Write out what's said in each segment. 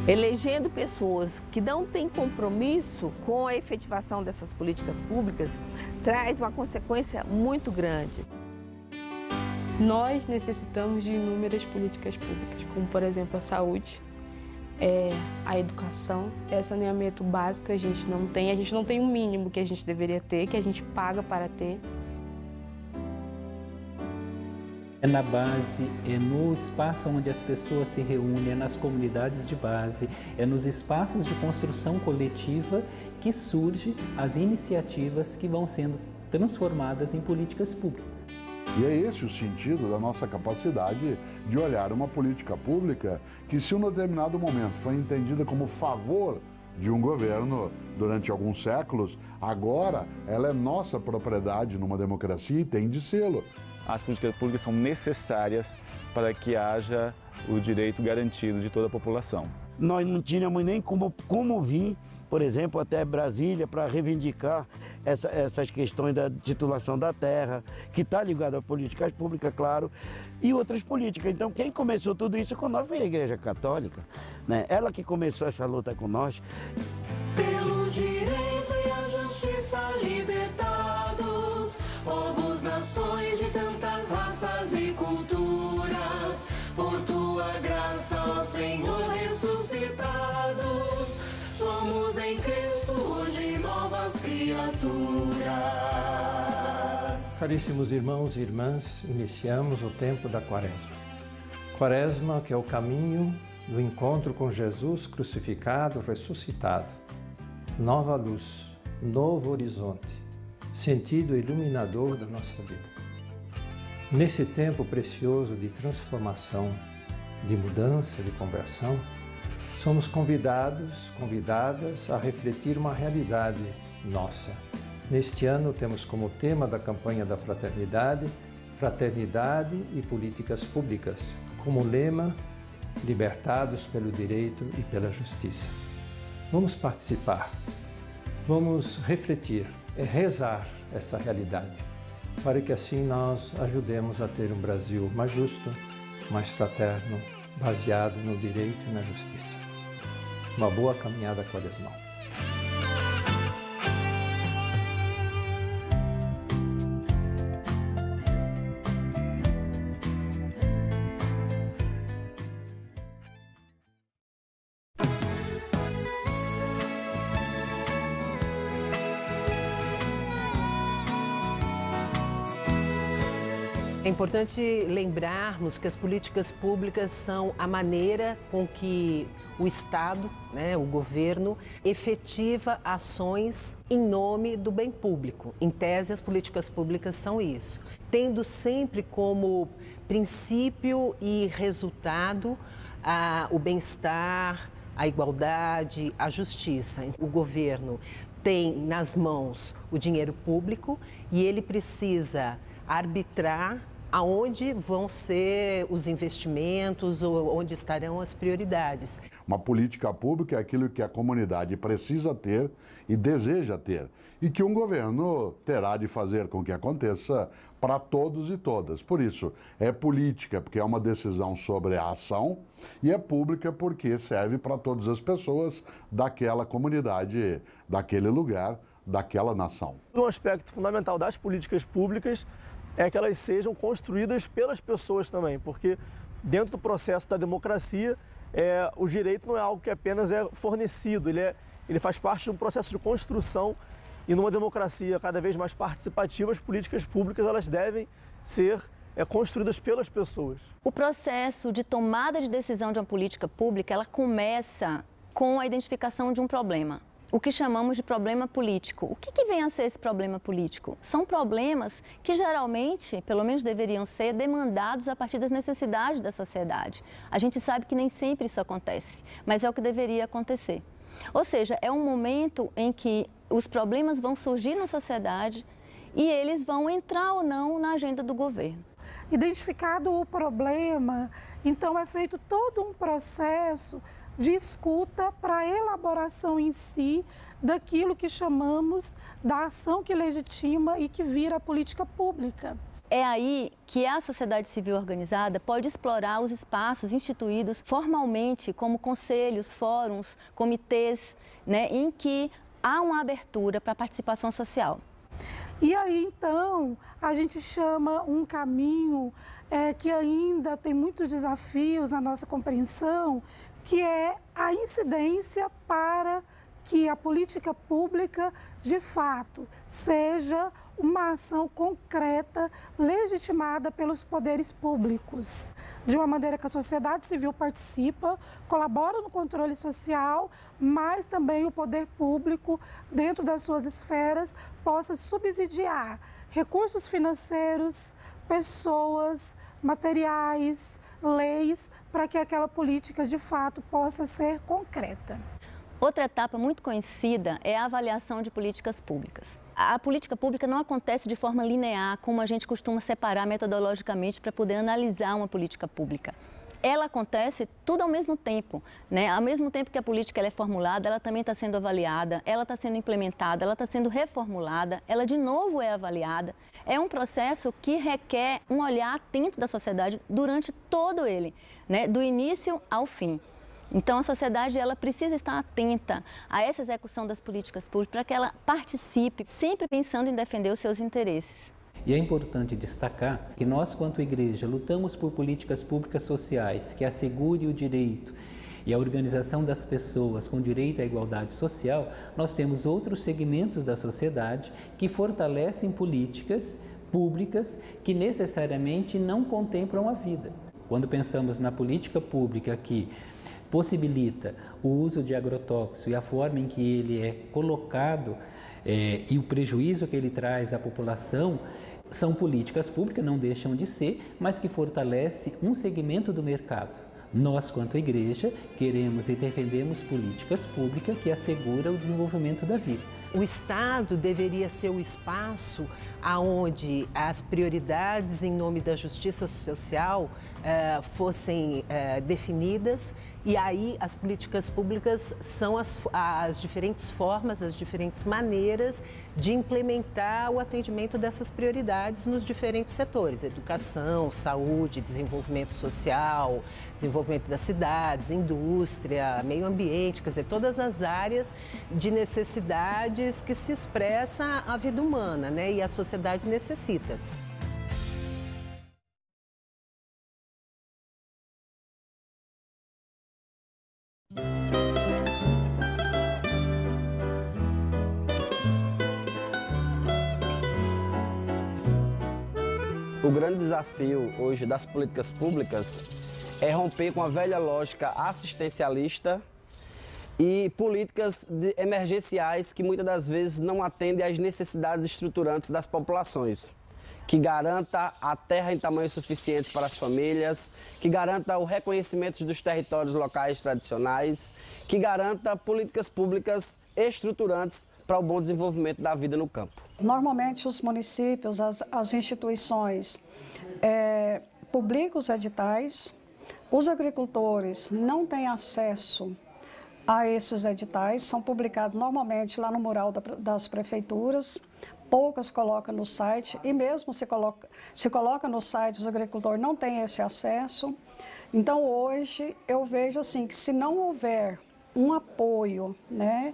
Elegendo pessoas que não têm compromisso com a efetivação dessas políticas públicas traz uma consequência muito grande. Nós necessitamos de inúmeras políticas públicas, como por exemplo a saúde, a educação, saneamento básico a gente não tem o mínimo que a gente deveria ter, que a gente paga para ter. É na base, é no espaço onde as pessoas se reúnem, é nas comunidades de base, é nos espaços de construção coletiva que surgem as iniciativas que vão sendo transformadas em políticas públicas. E é esse o sentido da nossa capacidade de olhar uma política pública que, se em um determinado momento foi entendida como favor de um governo durante alguns séculos, agora ela é nossa propriedade numa democracia e tem de sê-lo. As políticas públicas são necessárias para que haja o direito garantido de toda a população. Nós não tínhamos nem como vir, por exemplo, até Brasília para reivindicar essas questões da titulação da terra, que está ligado a políticas públicas, claro, e outras políticas. Então, quem começou tudo isso com nós foi a Igreja Católica, né? Ela que começou essa luta com nós. Pelo direito e a justiça libertados, povos, nações de tantas raças e culturas, por tua graça, ó Senhor, ressuscitados, somos em Cristo hoje novas criaturas. Caríssimos irmãos e irmãs, iniciamos o tempo da Quaresma. Quaresma, que é o caminho do encontro com Jesus crucificado, ressuscitado. Nova luz, novo horizonte, sentido iluminador da nossa vida. Nesse tempo precioso de transformação, de mudança, de conversão, somos convidadas a refletir uma realidade nossa. Neste ano temos como tema da campanha da fraternidade, fraternidade e políticas públicas, como lema, libertados pelo direito e pela justiça. Vamos participar, vamos refletir, rezar essa realidade, para que assim nós ajudemos a ter um Brasil mais justo, mais fraterno, baseado no direito e na justiça. Uma boa caminhada quaresmal. É importante lembrarmos que as políticas públicas são a maneira com que o Estado, o governo, efetiva ações em nome do bem público. Em tese, as políticas públicas são isso, tendo sempre como princípio e resultado o bem-estar, a igualdade, a justiça. O governo tem nas mãos o dinheiro público e ele precisa arbitrar aonde vão ser os investimentos ou onde estarão as prioridades. Uma política pública é aquilo que a comunidade precisa ter e deseja ter, e que um governo terá de fazer com que aconteça para todos e todas. Por isso, é política porque é uma decisão sobre a ação, e é pública porque serve para todas as pessoas daquela comunidade, daquele lugar, daquela nação. Um aspecto fundamental das políticas públicas é que elas sejam construídas pelas pessoas também, porque dentro do processo da democracia, o direito não é algo que apenas é fornecido, ele faz parte de um processo de construção, e numa democracia cada vez mais participativa, as políticas públicas elas devem ser construídas pelas pessoas. O processo de tomada de decisão de uma política pública, ela começa com a identificação de um problema. O que chamamos de problema político. O que vem a ser esse problema político? São problemas que geralmente, pelo menos deveriam ser, demandados a partir das necessidades da sociedade. A gente sabe que nem sempre isso acontece, mas é o que deveria acontecer. Ou seja, é um momento em que os problemas vão surgir na sociedade e eles vão entrar ou não na agenda do governo. Identificado o problema, então é feito todo um processo de escuta para a elaboração em si daquilo que chamamos da ação que legitima e que vira a política pública. É aí que a sociedade civil organizada pode explorar os espaços instituídos formalmente como conselhos, fóruns, comitês, né, em que há uma abertura para a participação social. E aí, então, a gente chama um caminho que ainda tem muitos desafios na nossa compreensão, que é a incidência para que a política pública, de fato, seja uma ação concreta, legitimada pelos poderes públicos, de uma maneira que a sociedade civil participa, colabora no controle social, mas também o poder público, dentro das suas esferas, possa subsidiar recursos financeiros, pessoas, materiais, leis, para que aquela política, de fato, possa ser concreta. Outra etapa muito conhecida é a avaliação de políticas públicas. A política pública não acontece de forma linear, como a gente costuma separar metodologicamente para poder analisar uma política pública. Ela acontece tudo ao mesmo tempo, né? Ao mesmo tempo que a política ela é formulada, ela também está sendo avaliada, ela está sendo implementada, ela está sendo reformulada, ela de novo é avaliada. É um processo que requer um olhar atento da sociedade durante todo ele, né? Do início ao fim. Então, a sociedade ela precisa estar atenta a essa execução das políticas públicas para que ela participe, sempre pensando em defender os seus interesses. E é importante destacar que nós, quanto igreja, lutamos por políticas públicas sociais que assegurem o direito e a organização das pessoas com direito à igualdade social. Nós temos outros segmentos da sociedade que fortalecem políticas públicas que necessariamente não contemplam a vida. Quando pensamos na política pública que possibilita o uso de agrotóxico e a forma em que ele é colocado e o prejuízo que ele traz à população, são políticas públicas, não deixam de ser, mas que fortalece um segmento do mercado. Nós, quanto igreja, queremos e defendemos políticas públicas que asseguram o desenvolvimento da vida. O Estado deveria ser o espaço onde as prioridades em nome da justiça social fossem definidas, e aí as políticas públicas são as diferentes formas, as diferentes maneiras de implementar o atendimento dessas prioridades nos diferentes setores: educação, saúde, desenvolvimento social, desenvolvimento das cidades, indústria, meio ambiente, quer dizer, todas as áreas de necessidades que se expressa a vida humana, né? E a sociedade necessita. O grande desafio hoje das políticas públicas é romper com a velha lógica assistencialista e políticas emergenciais que muitas das vezes não atendem às necessidades estruturantes das populações, que garanta a terra em tamanho suficiente para as famílias, que garanta o reconhecimento dos territórios locais tradicionais, que garanta políticas públicas estruturantes para o bom desenvolvimento da vida no campo. Normalmente os municípios, as instituições publicam os editais, os agricultores não têm acesso a esses editais, são publicados normalmente lá no mural das prefeituras, poucas colocam no site, e mesmo se coloca no site, os agricultores não têm esse acesso. Então hoje eu vejo assim que se não houver um apoio, né,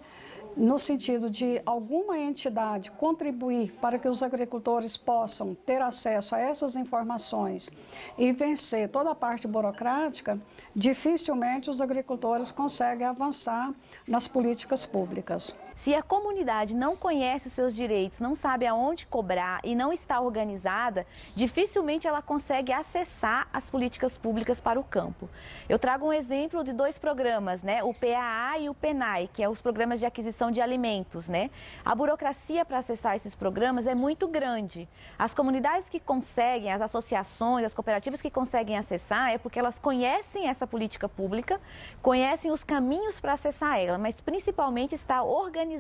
no sentido de alguma entidade contribuir para que os agricultores possam ter acesso a essas informações e vencer toda a parte burocrática, dificilmente os agricultores conseguem avançar nas políticas públicas. Se a comunidade não conhece os seus direitos, não sabe aonde cobrar e não está organizada, dificilmente ela consegue acessar as políticas públicas para o campo. Eu trago um exemplo de dois programas, né? O PAA e o PENAI, que é os programas de aquisição de alimentos, né? A burocracia para acessar esses programas é muito grande. As comunidades que conseguem, as associações, as cooperativas que conseguem acessar é porque elas conhecem essa política pública, conhecem os caminhos para acessar ela, mas principalmente está organizada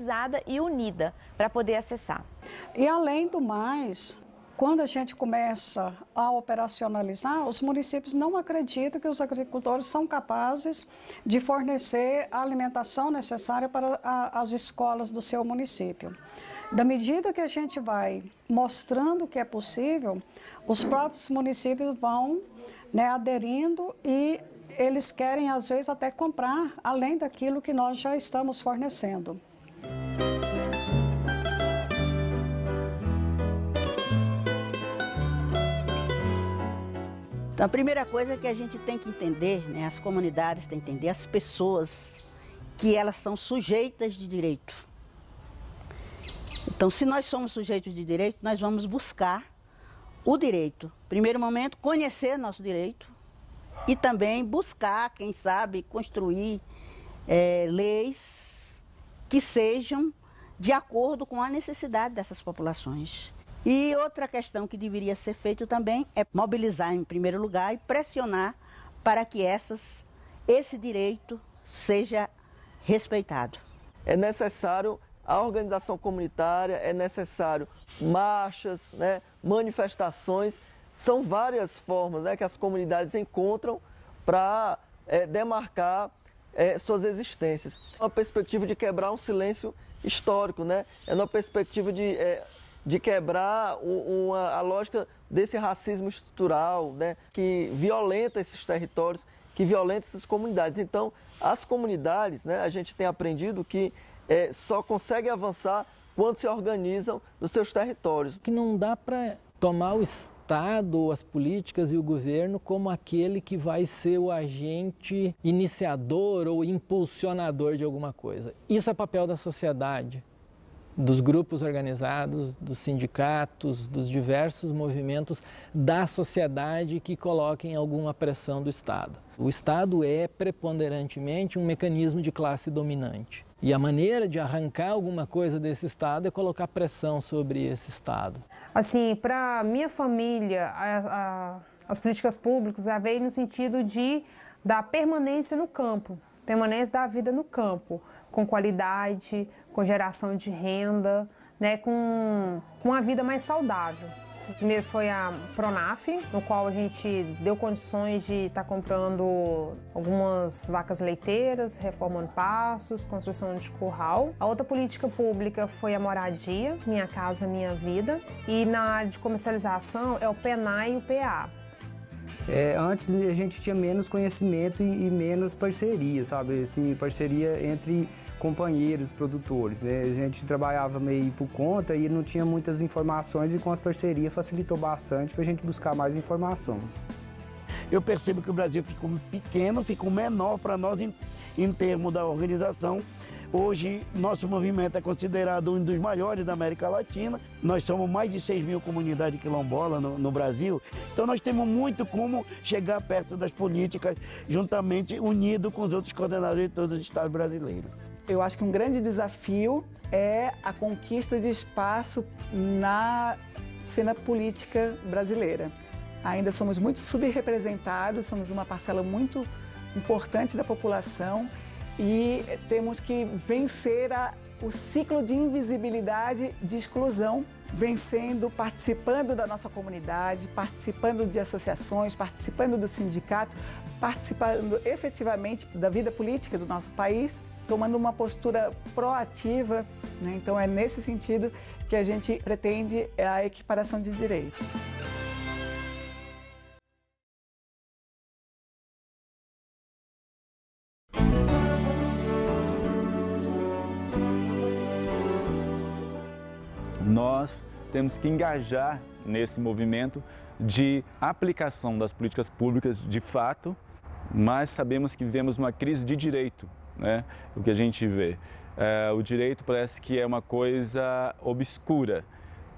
e unida para poder acessar. E além do mais, quando a gente começa a operacionalizar, os municípios não acreditam que os agricultores são capazes de fornecer a alimentação necessária para as escolas do seu município. Da medida que a gente vai mostrando que é possível, os próprios municípios vão, né, aderindo e eles querem, às vezes, até comprar além daquilo que nós já estamos fornecendo. Então, a primeira coisa que a gente tem que entender, né, as comunidades têm que entender, as pessoas, que elas são sujeitas de direito. Então, se nós somos sujeitos de direito, nós vamos buscar o direito. Primeiro momento, conhecer nosso direito e também buscar, quem sabe, construir leis que sejam de acordo com a necessidade dessas populações. E outra questão que deveria ser feita também é mobilizar em primeiro lugar e pressionar para que esse direito seja respeitado. É necessário a organização comunitária, é necessário marchas, né, manifestações. São várias formas, né, que as comunidades encontram para demarcar suas existências. É uma perspectiva de quebrar um silêncio histórico, né? É uma perspectiva de quebrar a lógica desse racismo estrutural, né, que violenta esses territórios, que violenta essas comunidades. Então, as comunidades, né, a gente tem aprendido que só conseguem avançar quando se organizam nos seus territórios. Que não dá para tomar o Estado, as políticas e o governo como aquele que vai ser o agente iniciador ou impulsionador de alguma coisa. Isso é papel da sociedade, dos grupos organizados, dos sindicatos, dos diversos movimentos da sociedade que coloquem alguma pressão do Estado. O Estado é preponderantemente um mecanismo de classe dominante. E a maneira de arrancar alguma coisa desse Estado é colocar pressão sobre esse Estado. Assim, para minha família, as políticas públicas veio no sentido da permanência no campo, permanência da vida no campo, com qualidade, com geração de renda, né, com uma vida mais saudável. Primeiro foi a Pronaf, no qual a gente deu condições de estar comprando algumas vacas leiteiras, reformando pastos, construção de curral. A outra política pública foi a moradia, Minha Casa Minha Vida. E na área de comercialização é o PENAI e o PA. Antes a gente tinha menos conhecimento e menos parceria, sabe? Assim, parceria entre companheiros, produtores, né? A gente trabalhava meio por conta e não tinha muitas informações e com as parcerias facilitou bastante para a gente buscar mais informação. Eu percebo que o Brasil ficou pequeno, ficou menor para nós em termos da organização. Hoje, nosso movimento é considerado um dos maiores da América Latina. Nós somos mais de 6 mil comunidades quilombolas no Brasil. Então, nós temos muito como chegar perto das políticas, juntamente unido com os outros coordenadores de todos os estados brasileiros. Eu acho que um grande desafio é a conquista de espaço na cena política brasileira. Ainda somos muito subrepresentados, somos uma parcela muito importante da população e temos que vencer o ciclo de invisibilidade, de exclusão, participando da nossa comunidade, participando de associações, participando do sindicato, participando efetivamente da vida política do nosso país, tomando uma postura proativa, né? Então é nesse sentido que a gente pretende a equiparação de direitos. Nós temos que engajar nesse movimento de aplicação das políticas públicas de fato, mas sabemos que vivemos uma crise de direito, né? O que a gente vê. O direito parece que é uma coisa obscura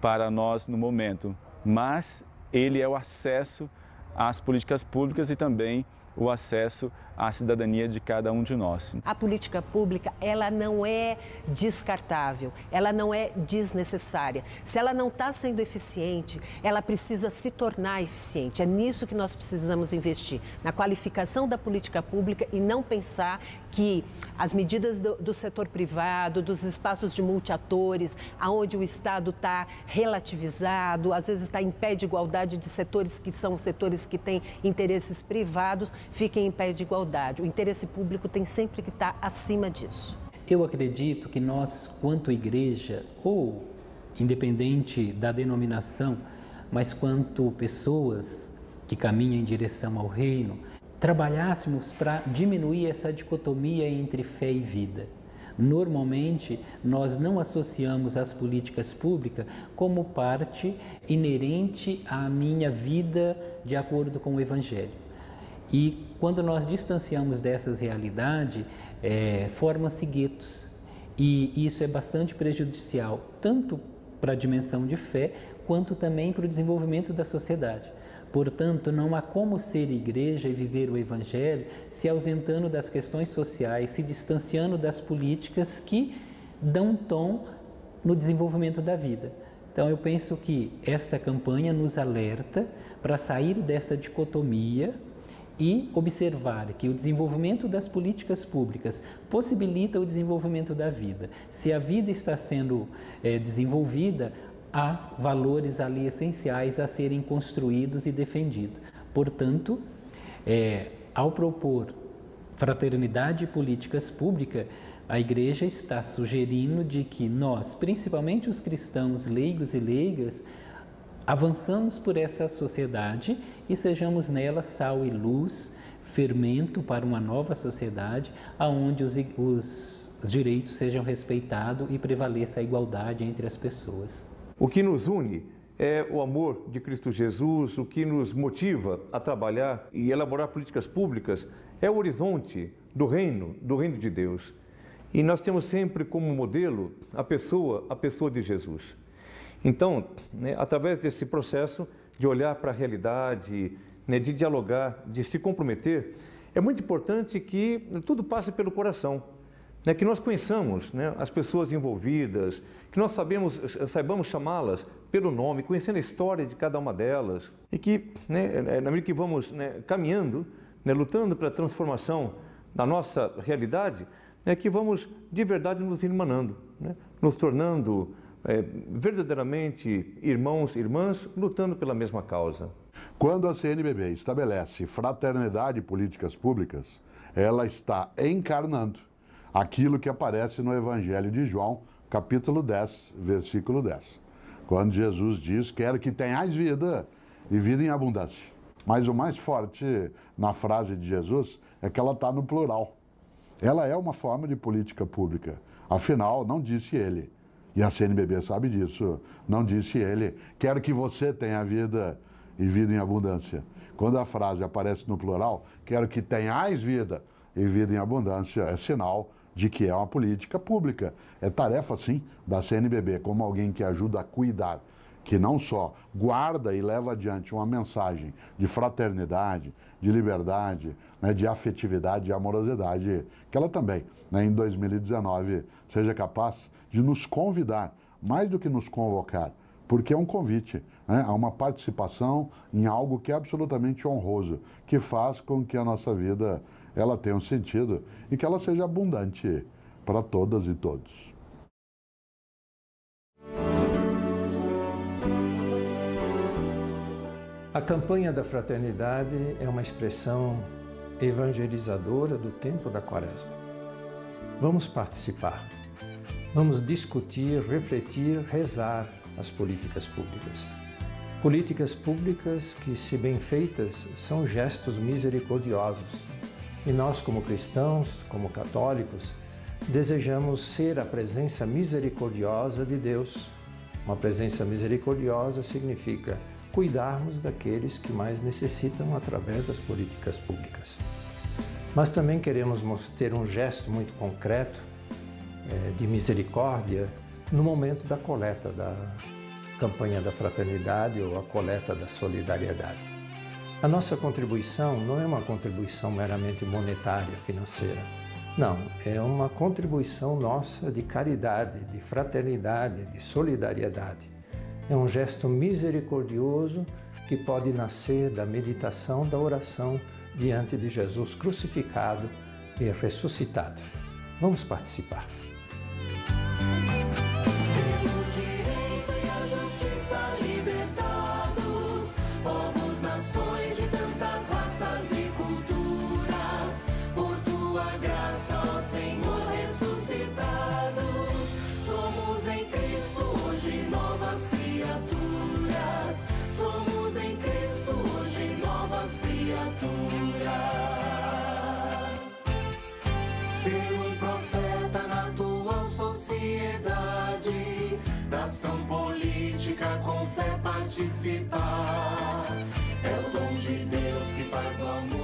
para nós no momento, mas ele é o acesso às políticas públicas e também o acesso à cidadania de cada um de nós. A política pública, ela não é descartável, ela não é desnecessária. Se ela não está sendo eficiente, ela precisa se tornar eficiente. É nisso que nós precisamos investir, na qualificação da política pública e não pensar que as medidas do setor privado, dos espaços de multiatores, aonde o Estado está relativizado, às vezes está em pé de igualdade de setores que são setores que têm interesses privados, fiquem em pé de igualdade. O interesse público tem sempre que estar acima disso. Eu acredito que nós, quanto igreja ou independente da denominação, mas quanto pessoas que caminham em direção ao reino, trabalhássemos para diminuir essa dicotomia entre fé e vida. Normalmente, nós não associamos as políticas públicas como parte inerente à minha vida de acordo com o Evangelho. E quando nós distanciamos dessas realidades, formam-se guetos. E isso é bastante prejudicial, tanto para a dimensão de fé, quanto também para o desenvolvimento da sociedade. Portanto, não há como ser igreja e viver o Evangelho se ausentando das questões sociais, se distanciando das políticas que dão tom no desenvolvimento da vida. Então, eu penso que esta campanha nos alerta para sair dessa dicotomia e observar que o desenvolvimento das políticas públicas possibilita o desenvolvimento da vida. Se a vida está sendo desenvolvida, há valores ali essenciais a serem construídos e defendidos. Portanto, ao propor fraternidade e políticas públicas, a Igreja está sugerindo de que nós, principalmente os cristãos leigos e leigas, avançamos por essa sociedade e sejamos nela sal e luz, fermento para uma nova sociedade, onde os direitos sejam respeitados e prevaleça a igualdade entre as pessoas. O que nos une é o amor de Cristo Jesus, o que nos motiva a trabalhar e elaborar políticas públicas é o horizonte do reino de Deus. E nós temos sempre como modelo a pessoa de Jesus. Então, através desse processo de olhar para a realidade, de dialogar, de se comprometer, é muito importante que tudo passe pelo coração, que nós conheçamos as pessoas envolvidas, que nós saibamos chamá-las pelo nome, conhecendo a história de cada uma delas, e que, na medida que vamos caminhando, lutando pela transformação da nossa realidade, que vamos de verdade nos irmanando, nos tornando verdadeiramente irmãos e irmãs lutando pela mesma causa. Quando a CNBB estabelece fraternidade e políticas públicas, ela está encarnando aquilo que aparece no Evangelho de João, capítulo 10, versículo 10. Quando Jesus diz, quero que tenhais vida e vida em abundância. Mas o mais forte na frase de Jesus é que ela está no plural. Ela é uma forma de política pública. Afinal, não disse ele, e a CNBB sabe disso, não disse ele, quero que você tenha vida e vida em abundância. Quando a frase aparece no plural, quero que tenhais vida e vida em abundância, é sinal de que é uma política pública. É tarefa, sim, da CNBB, como alguém que ajuda a cuidar, que não só guarda e leva adiante uma mensagem de fraternidade, de liberdade, de afetividade e amorosidade, que ela também, em 2019, seja capaz de nos convidar, mais do que nos convocar, porque é um convite a uma participação em algo que é absolutamente honroso, que faz com que a nossa vida ela tenha um sentido e que ela seja abundante para todas e todos. A campanha da fraternidade é uma expressão evangelizadora do tempo da Quaresma. Vamos participar, vamos discutir, refletir, rezar as políticas públicas. Políticas públicas que, se bem feitas, são gestos misericordiosos. E nós, como cristãos, como católicos, desejamos ser a presença misericordiosa de Deus. Uma presença misericordiosa significa cuidarmos daqueles que mais necessitam através das políticas públicas. Mas também queremos ter um gesto muito concreto de misericórdia no momento da coleta da campanha da fraternidade ou a coleta da solidariedade. A nossa contribuição não é uma contribuição meramente monetária, financeira. Não, é uma contribuição nossa de caridade, de fraternidade, de solidariedade. É um gesto misericordioso que pode nascer da meditação, da oração diante de Jesus crucificado e ressuscitado. Vamos participar. Somos em Cristo hoje nós. fé participar. É o dom de Deus que faz do amor